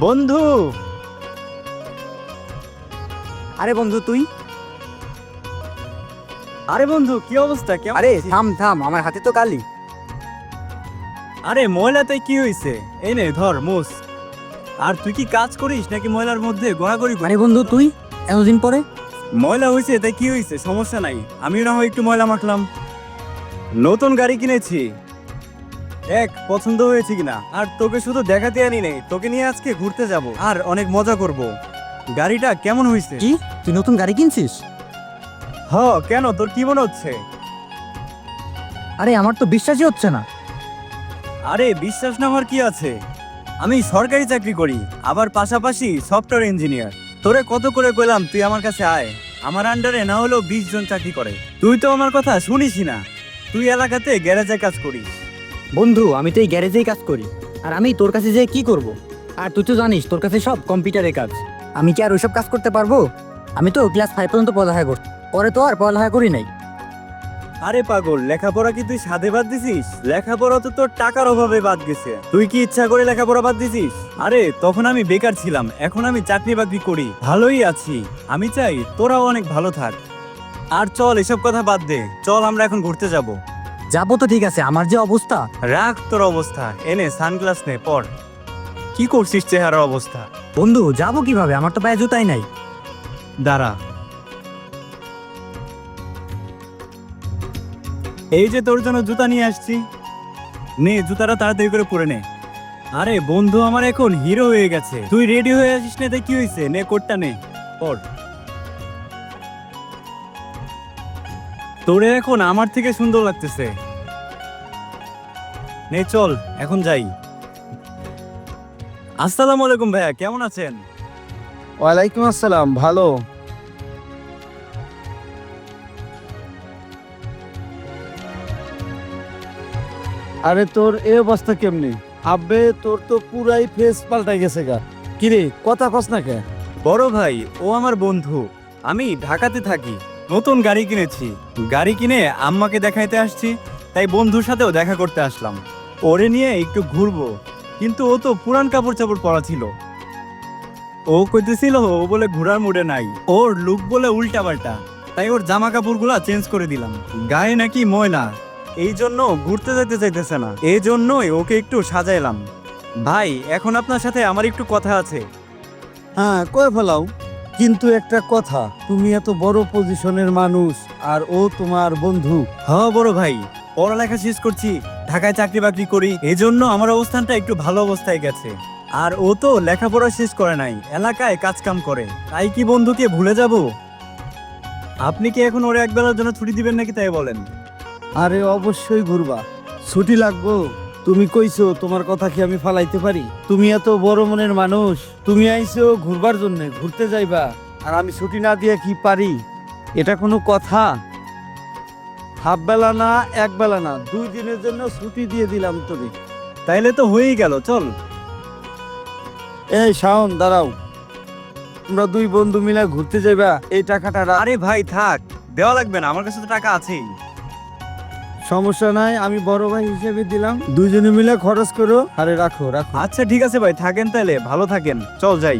বন্ধু। আরে বন্ধু তুই? আরে বন্ধু, কি অবস্থা? কেমন আরে আছিস? থাম থাম, আমার হাতে তো কালি। আরে ময়লাতে কি হইছে? এই নে ধর মুছ। আর তুই কি কাজ করিস নাকি ময়লার মধ্যে ঘোরাঘুরি করিস? আরে বন্ধু তুই এতদিন পরে? ময়লা হইছে তাই কি হইছে, সমস্যা নাই, আমিও না হয় একটু ময়লা মাখলাম। নতুন গাড়ি কিনেছি, দেখ পছন্দ হয়েছে কিনা। আর তোকে শুধু দেখাতে আনি নেই, তোকে নিয়ে আজকে ঘুরতে যাব আর অনেক মজা করব। গাড়িটা কেমন হয়েছে? কি, তুই নতুন গাড়ি কিনছিস? হ, কেন, তোর কি মনে হচ্ছে? আরে আমার তো বিশ্বাসই হচ্ছে না। আরে বিশ্বাস না হওয়ার কি আছে, আমি সরকারি চাকরি করি, আবার পাশাপাশি সফটওয়্যার ইঞ্জিনিয়ার। তোরে কত করে কইলাম তুই আমার কাছে আয়, আমার আন্ডারে না হলেও 20 জন চাকরি করে, তুই তো আমার কথা শুনিসই না। তুই এলাকাতে গ্যারেজে কাজ করিস। বন্ধু আমি তো এই গ্যারেজেই কাজ করি, আর আমি তোর কাছে যেয়ে কি করব? আর তুই তো জানিস তোর কাছে সব কম্পিউটারের কাজ, আমি কি আর ওইসব কাজ করতে পারবো? আমি তো ক্লাস 5 পর্যন্ত পড়ালেখা করছি, পরে তো আর পড়ালেখা করি নাই। আরে পাগল, লেখাপড়া কি তুই সাধে বাদ দিছিস? লেখাপড়া তো তোর টাকার অভাবে বাদ গেছে, তুই কি ইচ্ছা করে লেখাপড়া বাদ দিছিস? আরে তখন আমি বেকার ছিলাম, এখন আমি চাকরি বাকরি করি, ভালোই আছি। আমি চাই তোরাও অনেক ভালো থাক। আর চল এসব কথা বাদ দে, চল আমরা এখন ঘুরতে যাব। যাবো তো ঠিক আছে, আমার যে অবস্থা। রাখ তোর অবস্থা, এনে সানগ্লাস নে পর। কি করছিস চেহারার অবস্থা? বন্ধু যাবো কিভাবে, আমার তো পায়ে জুতাই নাই। দাঁড়া, এই যে তোর জন্য জুতা নিয়ে আসছি, নে জুতাটা তাড়াতাড়ি করে পরে নে। আরে বন্ধু আমার এখন হিরো হয়ে গেছে, তুই রেডি হয়ে আসিস না, তাই কি হয়েছে? নে কোটটা নে পর। তোরে এখন আমার থেকে সুন্দর লাগতেছে, নে চল এখন যাই। আসসালামু আলাইকুম ভাইয়া, কেমন আছেন? ওয়ালাইকুম আসসালাম, ভালো। আরে তোর এই অবস্থা কেমনি? আব্বে তোর তো পুরাই ফেস পাল্টাই গেছে গা। কিরে কথা কস না কে? বড় ভাই, ও আমার বন্ধু, আমি ঢাকাতে থাকি, নতুন গাড়ি কিনেছি, গাড়ি কিনে আম্মাকে দেখাইতে আসছি, তাই বন্ধুর সাথেও দেখা করতে আসলাম। ওরে নিয়ে একটু ঘুরবো, কিন্তু ও তো পুরান কাপড় চাপড় পরা ছিল। ও কইতেছিল ও বলে ঘোরার মুডে নাই, ওর লুক বলে উল্টা পাল্টা, তাই ওর জামা কাপড়গুলা চেঞ্জ করে দিলাম। গায়ে নাকি ময়লা, এই জন্য ঘুরতে যেতে চাইতেছে না, এই জন্যই ওকে একটু সাজাইলাম। ভাই এখন আপনার সাথে আমার একটু কথা আছে। হ্যাঁ কয়ে ফেলাও, কিন্তু একটা কথা, তুমি এত বড় পজিশনের মানুষ আর ও তোমার বন্ধু। হ্যাঁ বড় ভাই, পড়ালেখা শেষ করছি, ঢাকায় চাকরি বাকরি করি, এজন্য আমার অবস্থানটা একটু ভালো অবস্থায় গেছে। আর ও তো লেখাপড়া শেষ করে নাই, এলাকায় কাজ কাম করে, তাই কি বন্ধুকে ভুলে যাব? আপনি কি এখন ওরে একবেলার জন্য ছুটি দিবেন নাকি, তাই বলেন? আরে অবশ্যই ঘুরবা, ছুটি লাগবো। তুমি কইছো, তোমার কথা কি আমি ফালাইতে পারি? তুমি এত বড় মনের মানুষ, তুমি আইছো ঘুরবার জন্য, ঘুরতে যাইবা, আর আমি ছুটি না দিয়ে কি পারি? এটা কোনো কথা? হাফ বেলা না, এক বেলা না, 2 দিনের জন্য ছুটি দিয়ে দিলাম তোরে। তাইলে তো হয়েই গেল, চল। এই শাওন দাঁড়াও, তোমরা 2 বন্ধু মিলে ঘুরতে যাইবা, এই টাকাটা আরে ভাই থাক, দেওয়া লাগবে না, আমার কাছে তো টাকা আছেই। সমস্যা নাই, আমি বড় ভাই হিসেবে দিলাম, 2 জনে মিলে খরচ করো। আরে রাখো রাখো। আচ্ছা ঠিক আছে ভাই, থাকেন তাইলে, ভালো থাকেন, চল যাই।